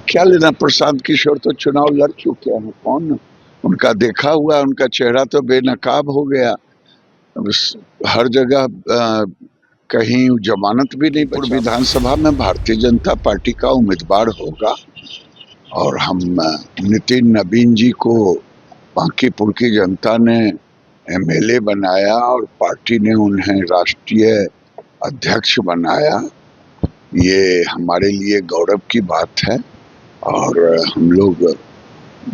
क्या लेना, प्रशांत किशोर तो चुनाव लड़ चुके हैं। कौन उनका देखा हुआ, उनका चेहरा तो बेनकाब हो गया। हर जगह कहीं जमानत भी नहीं बचा। विधानसभा में भारतीय जनता पार्टी का उम्मीदवार होगा और हम नितिन नवीन जी को बांकीपुर की जनता ने एमएलए बनाया और पार्टी ने उन्हें राष्ट्रीय अध्यक्ष बनाया। ये हमारे लिए गौरव की बात है और हम लोग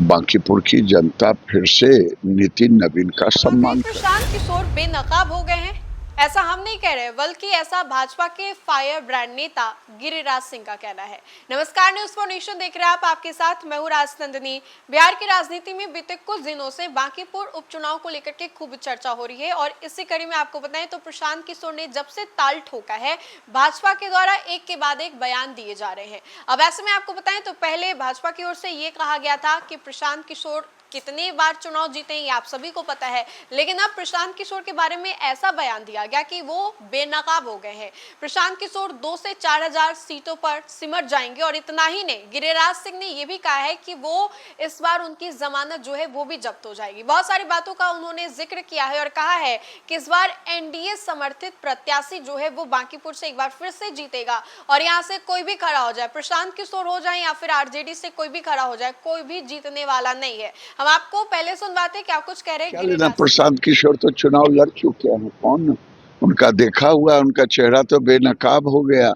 बांकीपुर की जनता फिर से नितिन नवीन का सम्मान करे। प्रशांत किशोर बेनकाब हो गए हैं, ऐसा हम नहीं कह रहे, बल्कि ऐसा भाजपा के फायर ब्रांड नेता गिरिराज सिंह का कहना है। नमस्कार, न्यूज़ फॉर नेशन देख रहे हैं आप, आपके साथ मैं हूं राजनंदिनी। बिहार की राजनीति में बीते कुछ दिनों से बांकीपुर उपचुनाव को लेकर के खूब चर्चा हो रही है और इसी कड़ी में आपको बताएं तो प्रशांत किशोर ने जब से ताल ठोका है, भाजपा के द्वारा एक के बाद एक बयान दिए जा रहे हैं। अब ऐसे में आपको बताएं तो पहले भाजपा की ओर से ये कहा गया था कि प्रशांत किशोर कितने बार चुनाव जीते हैं ये आप सभी को पता है, लेकिन अब प्रशांत किशोर के बारे में ऐसा बयान दिया गया कि वो बेनकाब हो गए हैं। प्रशांत किशोर 2 से 4,000 सीटों पर सिमट जाएंगे और इतना ही नहीं, गिरिराज सिंह ने ये भी कहा है कि वो इस बार उनकी जमानत जो है वो भी जब्त हो जाएगी। बहुत सारी बातों का उन्होंने जिक्र किया है और कहा है कि इस बार एनडीए समर्थित प्रत्याशी जो है वो बांकीपुर से एक बार फिर से जीतेगा और यहाँ से कोई भी खड़ा हो जाए, प्रशांत किशोर हो जाए या फिर आरजेडी से कोई भी खड़ा हो जाए, कोई भी जीतने वाला नहीं है। हम आपको पहले सुनवाते क्या कुछ कह रहे हैं। लेना, प्रशांत किशोर तो चुनाव लड़ चुके हैं। कौन उनका देखा हुआ, उनका चेहरा तो बेनकाब हो गया।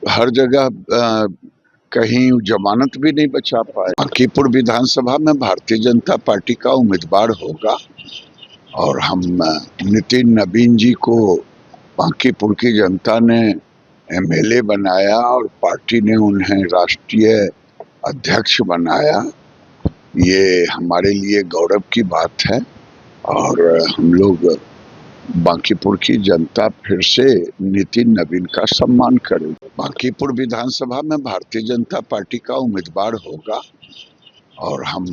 हर जगह कहीं जमानत भी नहीं बचा पाए। बांकीपुर विधानसभा में भारतीय जनता पार्टी का उम्मीदवार होगा और हम नितिन नवीन जी को बांकीपुर की जनता ने एमएलए बनाया और पार्टी ने उन्हें राष्ट्रीय अध्यक्ष बनाया। ये हमारे लिए गौरव की बात है और हम लोग बांकीपुर की जनता फिर से नितिन नवीन का सम्मान करेंगे। बांकीपुर विधानसभा में भारतीय जनता पार्टी का उम्मीदवार होगा और हम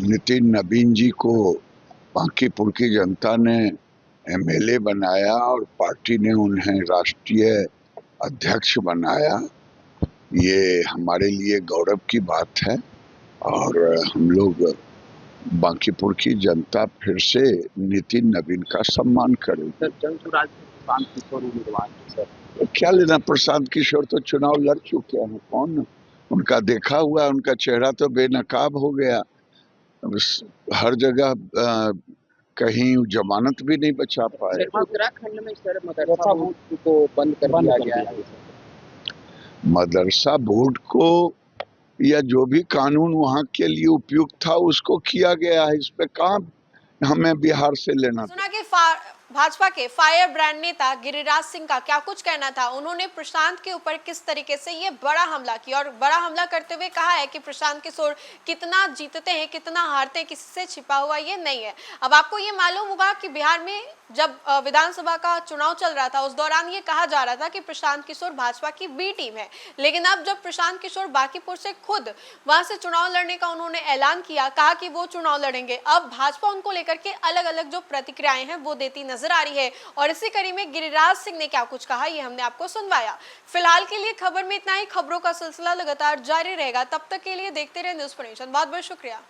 नितिन नवीन जी को बांकीपुर की जनता ने एमएलए बनाया और पार्टी ने उन्हें राष्ट्रीय अध्यक्ष बनाया। ये हमारे लिए गौरव की बात है और हम लोग बांकीपुर की जनता फिर से नितिन नवीन का सम्मान करेगी। तो क्या लेना, प्रशांत किशोर तो चुनाव लड़ चुके हैं। कौन उनका देखा हुआ, उनका चेहरा तो बेनकाब हो गया। हर जगह कहीं जमानत भी नहीं बचा पाए। उत्तराखंड में सर मदरसा बोर्ड को बंद कर दिया गया है। मदरसा बोर्ड को या जो भी कानून वहाँ के लिए उपयुक्त था उसको किया गया है, इस पे कहाँ हमें बिहार से लेना। सुना कि भाजपा के फायर ब्रांड नेता गिरिराज सिंह का क्या कुछ कहना था। उन्होंने प्रशांत के ऊपर किस तरीके से ये बड़ा हमला किया और बड़ा हमला करते हुए कहा है कि प्रशांत किशोर कितना जीतते हैं कितना हारते हैं किसी से छिपा हुआ ये नहीं है। अब आपको ये मालूम होगा कि बिहार में जब विधानसभा का चुनाव चल रहा था उस दौरान ये कहा जा रहा था कि प्रशांत किशोर भाजपा की बी टीम है, लेकिन अब जब प्रशांत किशोर बांकीपुर से खुद वहां से चुनाव लड़ने का उन्होंने ऐलान किया, कहा कि वो चुनाव लड़ेंगे, अब भाजपा उनको लेकर के अलग अलग जो प्रतिक्रियाएं हैं वो देती नजर आ रही है और इसी कड़ी में गिरिराज सिंह ने क्या कुछ कहा ये हमने आपको सुनवाया। फिलहाल के लिए खबर में इतना ही, खबरों का सिलसिला लगातार जारी रहेगा, तब तक के लिए देखते रहे न्यूज़ फॉर नेशन। बहुत बहुत शुक्रिया।